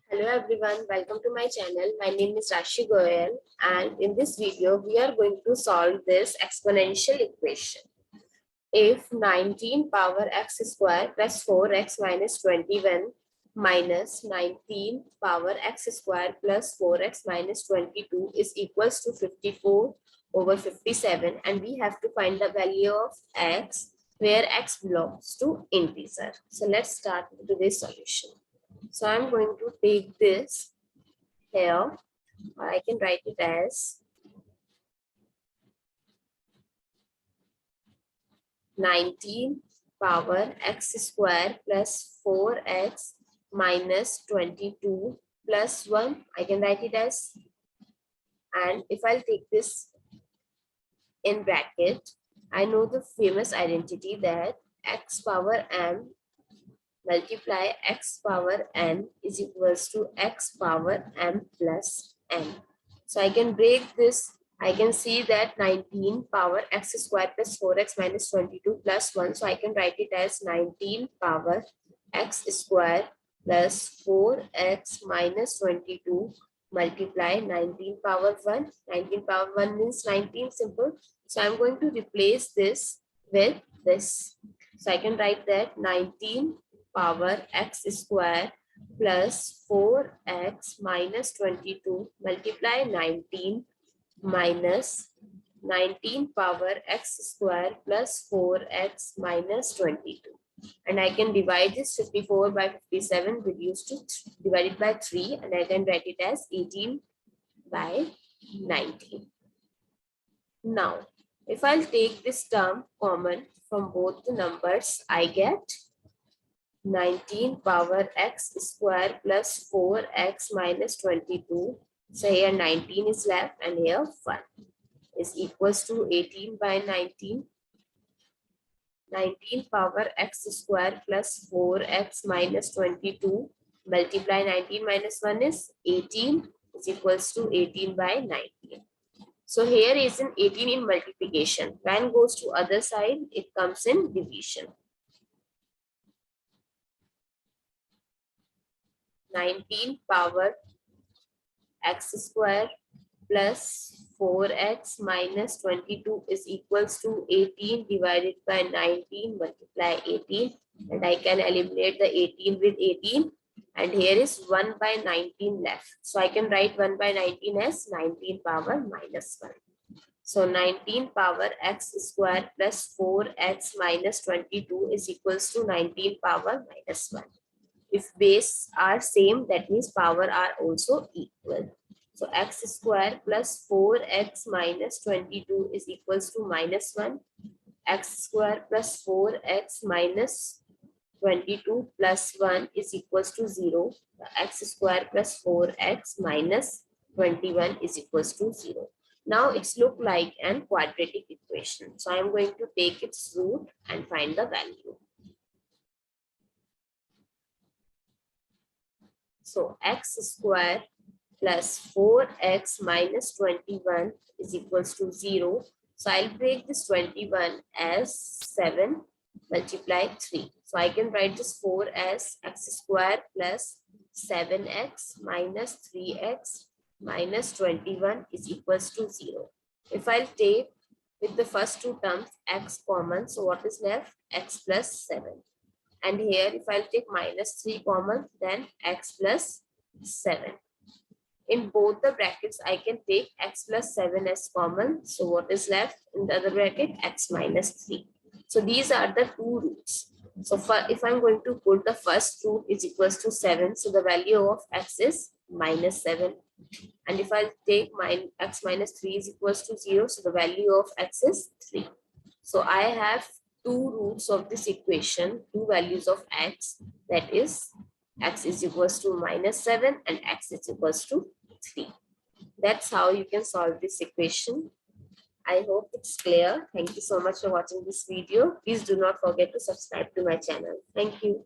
Hello everyone, welcome to my channel. My name is Rashi Goyal and in this video we are going to solve this exponential equation. If 19 power x square plus 4x minus 21 minus 19 power x square plus 4x minus 22 is equals to 54 over 57 and we have to find the value of x where x belongs to integer. So let's start with today's solution. So I'm going to take this here, or I can write it as 19 power x square plus 4x minus 22 plus 1. I can write it as, and if I'll take this in bracket, I know the famous identity that x power m multiply x power n is equals to x power m plus n. So I can break this. I can see that 19 power x square plus 4x minus 22 plus 1. So I can write it as 19 power x square plus 4x minus 22 multiply 19 power 1. 19 power 1 means 19, simple. So I'm going to replace this with this. So I can write that 19 power x square plus 4x minus 22 multiply 19 minus 19 power x square plus 4x minus 22. And I can divide this 54 by 57 reduced to divided by 3 and I can write it as 18 by 19. Now, if I'll take this term common from both the numbers, I get 19 power x square plus 4x minus 22. So here 19 is left and here 1 is equals to 18 by 19. 19 power x square plus 4x minus 22 multiply 19 minus 1 is 18 is equals to 18 by 19. So here is an 18 in multiplication. When goes to other side, it comes in division. 19 power x square plus 4x minus 22 is equals to 18 divided by 19 multiply 18 and I can eliminate the 18 with 18 and here is 1 by 19 left. So I can write 1 by 19 as 19 power minus 1. So 19 power x square plus 4x minus 22 is equals to 19 power minus 1. If base are same, that means power are also equal. So x square plus 4x minus 22 is equals to minus 1. X square plus 4x minus 22 plus 1 is equals to 0. X square plus 4x minus 21 is equals to 0. Now it's look like an quadratic equation. So I am going to take its root and find the value. So x square plus 4x minus 21 is equals to 0. So I'll break this 21 as 7 multiply 3. So I can write this 4 as x square plus 7x minus 3x minus 21 is equals to 0. If I'll take with the first two terms x common, so what is left? X plus 7. And here if I'll take minus 3 common, then x plus 7. In both the brackets, I can take x plus 7 as common. So what is left in the other bracket? X minus 3. So these are the two roots. So if I'm going to put the first root is equals to 7, so the value of x is minus 7. And if I take x minus 3 is equals to 0, so the value of x is 3. So I have two roots of this equation, two values of x, that is x is equals to minus 7 and x is equals to 3. That's how you can solve this equation. I hope it's clear. Thank you so much for watching this video. Please do not forget to subscribe to my channel. Thank you.